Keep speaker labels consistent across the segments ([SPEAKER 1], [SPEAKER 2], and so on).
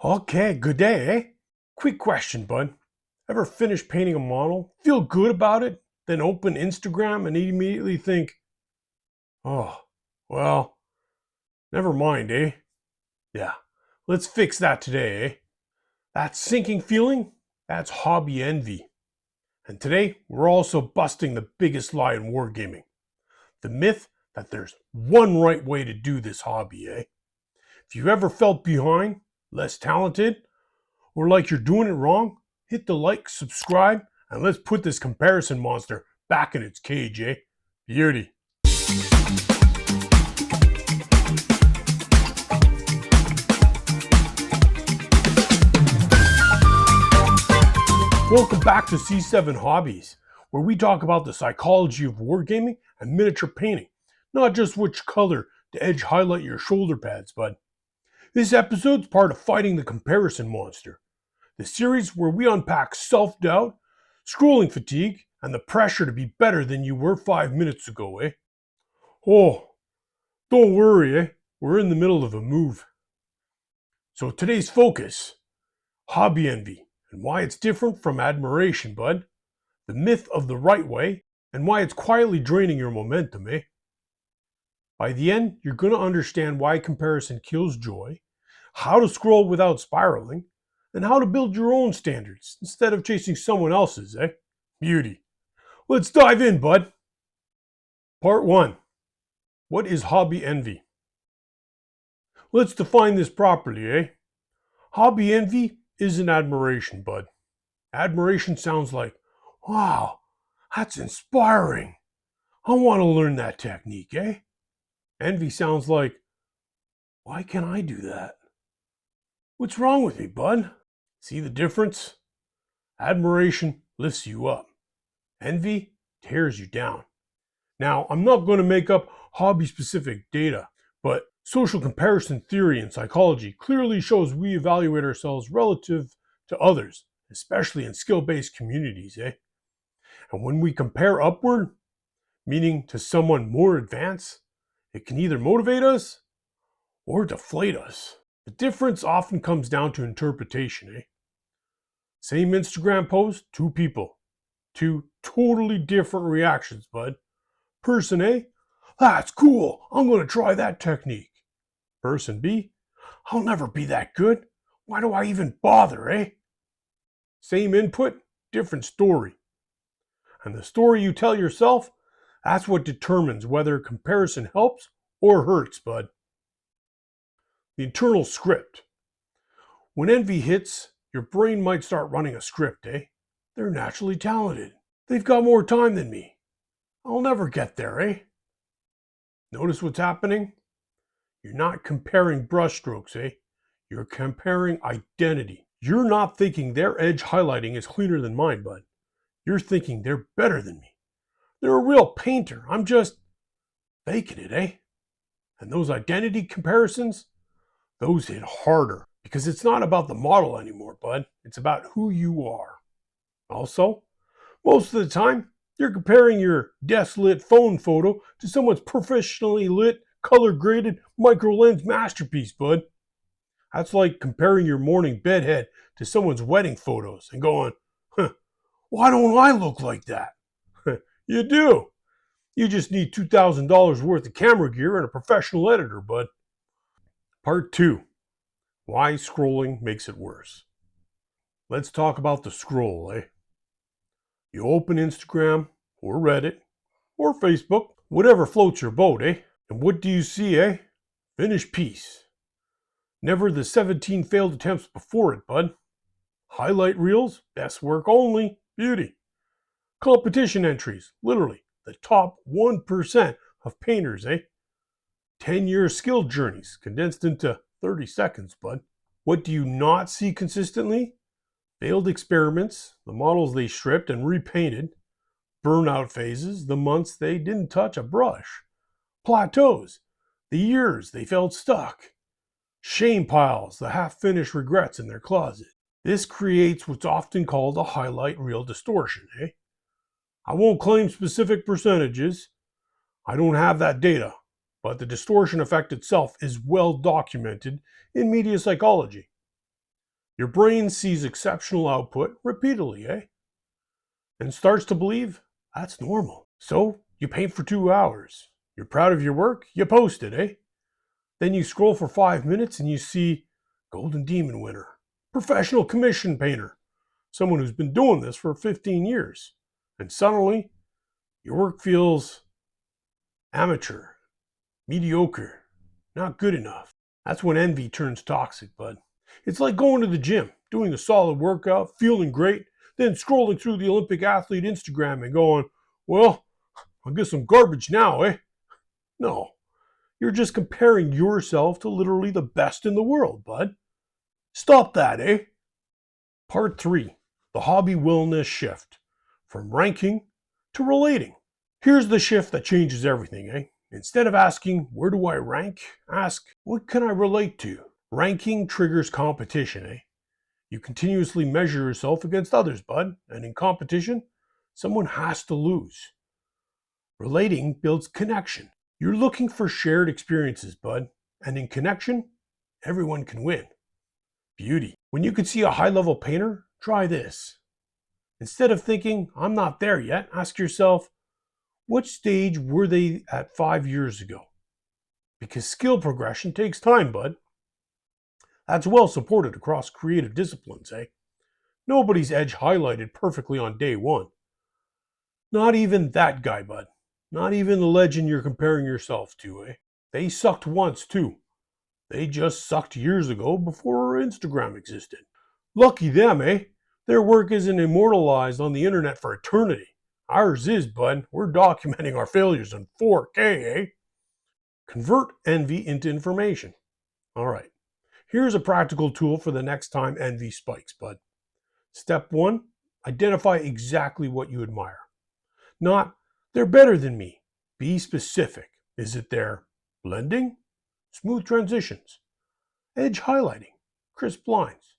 [SPEAKER 1] Okay, good day, eh? Quick question, bud. Ever finish painting a model, feel good about it, then open Instagram and immediately think, oh, well, never mind, eh? Yeah, let's fix that today, eh? That sinking feeling, that's hobby envy. And today, we're also busting the biggest lie in wargaming, the myth that there's one right way to do this hobby, eh? If you ever felt behind, less talented, or like you're doing it wrong, hit the like, subscribe, and let's put this comparison monster back in its cage, eh? Beauty. Welcome back to C7 Hobbies, where we talk about the psychology of wargaming and miniature painting, not just which color to edge highlight your shoulder pads, bud. This episode's part of Fighting the Comparison Monster, the series where we unpack self-doubt, scrolling fatigue, and the pressure to be better than you were 5 minutes ago, eh? Oh, don't worry, eh? We're in the middle of a move. So today's focus, hobby envy, and why it's different from admiration, bud. The myth of the right way, and why it's quietly draining your momentum, eh? By the end, you're going to understand why comparison kills joy, how to scroll without spiraling, and how to build your own standards instead of chasing someone else's, eh? Beauty. Let's dive in, bud. Part 1. What is hobby envy? Let's define this properly, eh? Hobby envy isn't admiration, bud. Admiration sounds like, wow, that's inspiring. I want to learn that technique, eh? Envy sounds like, why can't I do that? What's wrong with me, bud? See the difference? Admiration lifts you up. Envy tears you down. Now, I'm not going to make up hobby-specific data, but social comparison theory in psychology clearly shows we evaluate ourselves relative to others, especially in skill-based communities, eh? And when we compare upward, meaning to someone more advanced, it can either motivate us or deflate us. The difference often comes down to interpretation, eh? Same Instagram post, two people. Two totally different reactions, bud. Person A, that's cool. I'm going to try that technique. Person B, I'll never be that good. Why do I even bother, eh? Same input, different story. And the story you tell yourself, that's what determines whether comparison helps or hurts, bud. The internal script. When envy hits, your brain might start running a script, eh? They're naturally talented. They've got more time than me. I'll never get there, eh? Notice what's happening? You're not comparing brushstrokes, eh? You're comparing identity. You're not thinking their edge highlighting is cleaner than mine, bud. You're thinking they're better than me. They're a real painter. I'm just faking it, eh? And those identity comparisons, those hit harder because it's not about the model anymore, bud. It's about who you are. Also, most of the time, you're comparing your desk-lit phone photo to someone's professionally lit, color-graded micro-lens masterpiece, bud. That's like comparing your morning bedhead to someone's wedding photos and going, why don't I look like that? You do. You just need $2,000 worth of camera gear and a professional editor, bud. Part 2. Why scrolling makes it worse. Let's talk about the scroll, eh? You open Instagram or Reddit or Facebook, whatever floats your boat, eh? And what do you see, eh? Finished piece. Never the 17 failed attempts before it, bud. Highlight reels, best work only, beauty. Competition entries, literally the top 1% of painters, eh? 10-year skill journeys condensed into 30 seconds, bud. What do you not see consistently? Failed experiments, the models they stripped and repainted, burnout phases, the months they didn't touch a brush, plateaus, the years they felt stuck, shame piles, the half-finished regrets in their closet. This creates what's often called a highlight reel distortion, eh? I won't claim specific percentages. I don't have that data, but the distortion effect itself is well documented in media psychology. Your brain sees exceptional output repeatedly, and starts to believe that's normal. So you paint for 2 hours. You're proud of your work, you post it. Then you scroll for 5 minutes and you see Golden Demon winner, professional commission painter, someone who's been doing this for 15 years. And suddenly, your work feels amateur, mediocre, not good enough. That's when envy turns toxic, bud. It's like going to the gym, doing a solid workout, feeling great, then scrolling through the Olympic athlete Instagram and going, well, I'll get some garbage now. No, you're just comparing yourself to literally the best in the world, bud. Stop that. Part 3, the hobby wellness shift, from ranking to relating. Here's the shift that changes everything. Instead of asking, where do I rank? Ask, what can I relate to? Ranking triggers competition. You continuously measure yourself against others, bud, and in competition, someone has to lose. Relating builds connection. You're looking for shared experiences, bud, and in connection, everyone can win. Beauty. When you can see a high-level painter, try this. Instead of thinking, I'm not there yet, ask yourself, what stage were they at 5 years ago? Because skill progression takes time, bud. That's well supported across creative disciplines. Nobody's edge highlighted perfectly on day one. Not even that guy, bud. Not even the legend you're comparing yourself to. They sucked once, too. They just sucked years ago before Instagram existed. Lucky them, Their work isn't immortalized on the internet for eternity. Ours is, bud. We're documenting our failures in 4K, Convert envy into information. All right. Here's a practical tool for the next time envy spikes, bud. Step 1, identify exactly what you admire. Not, they're better than me. Be specific. Is it their blending, smooth transitions, edge highlighting, crisp lines,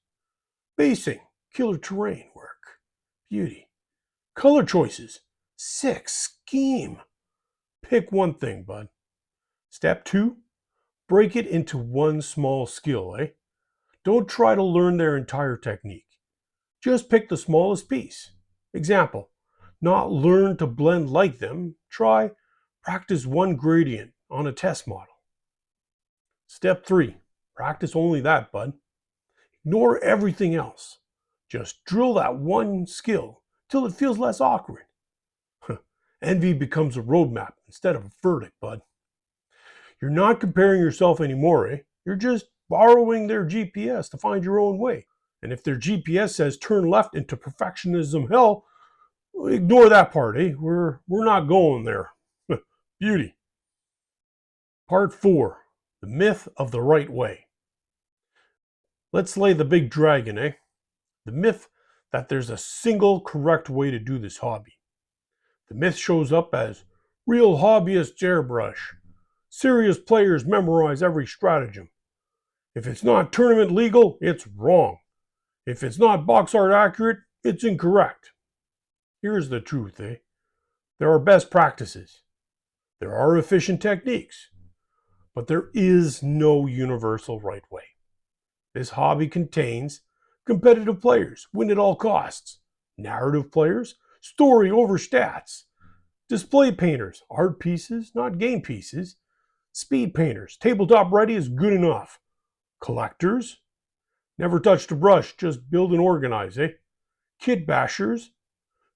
[SPEAKER 1] basing, killer terrain work, beauty, color choices, sick scheme? Pick one thing, bud. Step 2, break it into one small skill, Don't try to learn their entire technique. Just pick the smallest piece. Example, not learn to blend like them. Try practice one gradient on a test model. Step 3, practice only that, bud. Ignore everything else. Just drill that one skill till it feels less awkward. Envy becomes a roadmap instead of a verdict, bud. You're not comparing yourself anymore, You're just borrowing their GPS to find your own way. And if their GPS says turn left into perfectionism hell, ignore that part, We're not going there. Beauty. Part 4, the myth of the right way. Let's slay the big dragon, The myth that there's a single correct way to do this hobby. The myth shows up as real hobbyists airbrush. Serious players memorize every stratagem. If it's not tournament legal, it's wrong. If it's not box art accurate, it's incorrect. Here's the truth, There are best practices. There are efficient techniques. But there is no universal right way. This hobby contains competitive players, win at all costs. Narrative players, story over stats. Display painters, art pieces, not game pieces. Speed painters, tabletop ready is good enough. Collectors, never touched a brush, just build and organize, Kit bashers,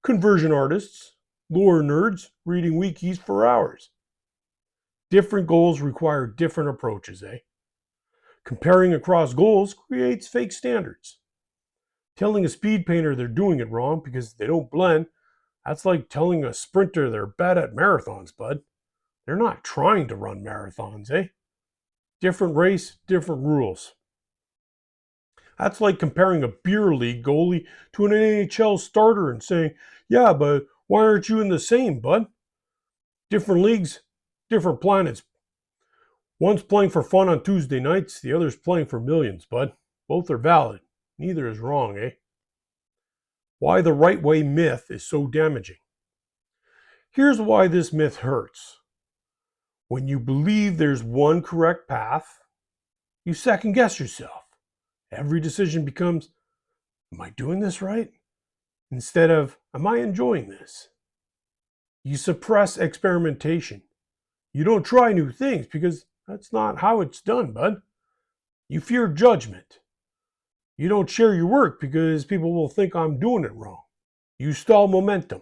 [SPEAKER 1] conversion artists, lore nerds, reading wikis for hours. Different goals require different approaches, Comparing across goals creates fake standards. Telling a speed painter they're doing it wrong because they don't blend, that's like telling a sprinter they're bad at marathons, bud. They're not trying to run marathons, Different race, different rules. That's like comparing a beer league goalie to an NHL starter and saying, yeah, but why aren't you in the same, bud? Different leagues, different planets. One's playing for fun on Tuesday nights, the other's playing for millions, bud. Both are valid. Neither is wrong, Why the right way myth is so damaging. Here's why this myth hurts. When you believe there's one correct path, you second guess yourself. Every decision becomes, am I doing this right? Instead of, am I enjoying this? You suppress experimentation. You don't try new things because that's not how it's done, bud. You fear judgment. You don't share your work because people will think I'm doing it wrong. You stall momentum.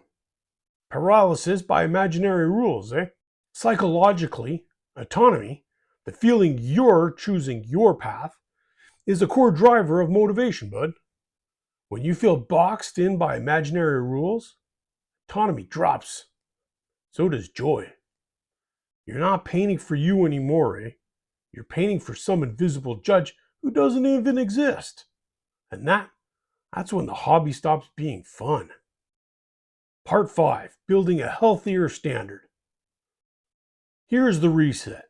[SPEAKER 1] Paralysis by imaginary rules, eh? Psychologically, autonomy, the feeling you're choosing your path, is a core driver of motivation, bud. When you feel boxed in by imaginary rules, autonomy drops. So does joy. You're not painting for you anymore, eh? You're painting for some invisible judge who doesn't even exist. And that's when the hobby stops being fun. Part 5, building a healthier standard. Here's the reset.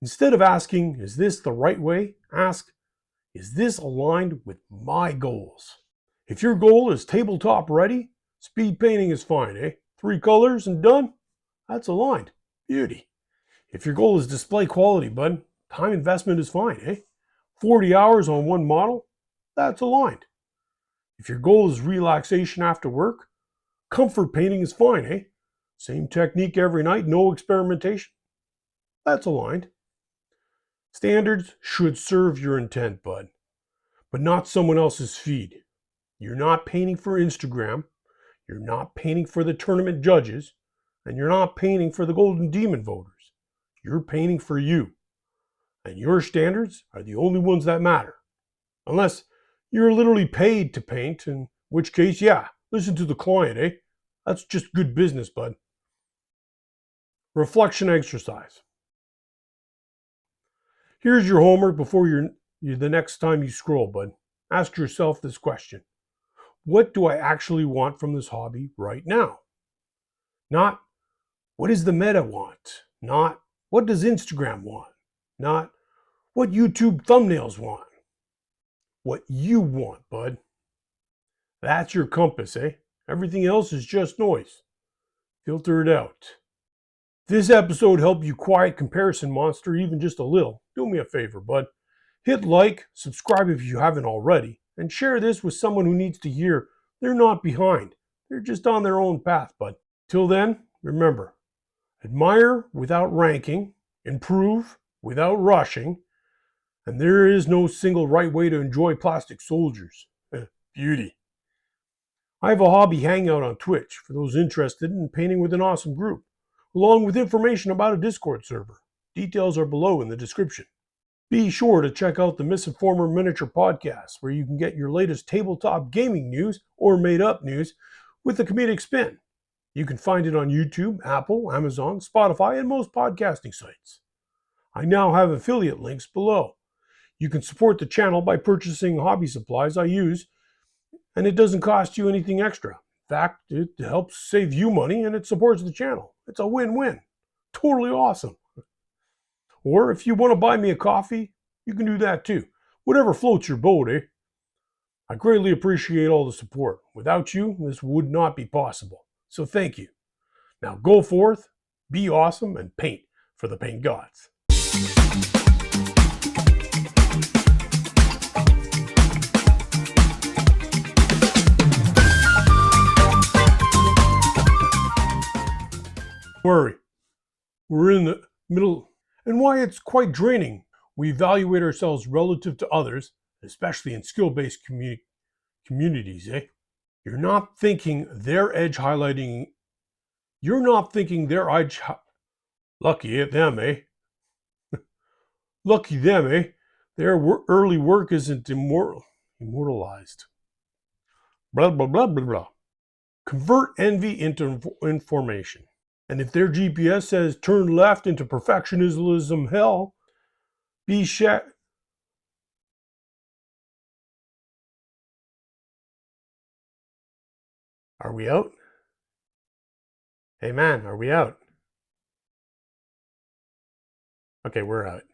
[SPEAKER 1] Instead of asking, is this the right way? Ask, is this aligned with my goals? If your goal is tabletop ready, speed painting is fine, eh? 3 colors and done? That's aligned. Beauty. If your goal is display quality, bud, time investment is fine, eh? 40 hours on one model? That's aligned. If your goal is relaxation after work, comfort painting is fine, eh? Same technique every night, no experimentation? That's aligned. Standards should serve your intent, bud, but not someone else's feed. You're not painting for Instagram, you're not painting for the tournament judges, and you're not painting for the Golden Demon voters. You're painting for you. And your standards are the only ones that matter. Unless you're literally paid to paint, in which case, yeah, listen to the client, eh? That's just good business, bud. Reflection exercise. Here's your homework before the next time you scroll, bud. Ask yourself this question. What do I actually want from this hobby right now? Not, what does the meta want? Not, what does Instagram want? Not, what YouTube thumbnails want? What you want, bud. That's your compass, eh? Everything else is just noise. Filter it out. This episode helped you quiet comparison monster even just a little. Do me a favor, bud. Hit like, subscribe if you haven't already, and share this with someone who needs to hear they're not behind. They're just on their own path, bud. Till then, remember, admire without ranking, improve without rushing, and there is no single right way to enjoy plastic soldiers. Beauty. I have a hobby hangout on Twitch for those interested in painting with an awesome group, along with information about a Discord server. Details are below in the description. Be sure to check out the Misinformer Miniature Podcast, where you can get your latest tabletop gaming news or made-up news with a comedic spin. You can find it on YouTube, Apple, Amazon, Spotify, and most podcasting sites. I now have affiliate links below. You can support the channel by purchasing hobby supplies I use, and it doesn't cost you anything extra. In fact, it helps save you money and it supports the channel. It's a win-win. Totally awesome. Or if you want to buy me a coffee, you can do that too. Whatever floats your boat, eh? I greatly appreciate all the support. Without you, this would not be possible. So thank you. Now go forth, be awesome, and paint for the paint gods. Worry. We're in the middle, and why it's quite draining. We evaluate ourselves relative to others, especially in skill-based communities, eh? You're not thinking their edge highlighting. You're not thinking their edge. Lucky at them, eh? Lucky them, eh? Their early work isn't immortalized. Blah, blah, blah, blah, blah. Convert envy into information. And if their GPS says turn left into perfectionism hell, be shat. Are we out? Hey man, are we out? Okay, we're out.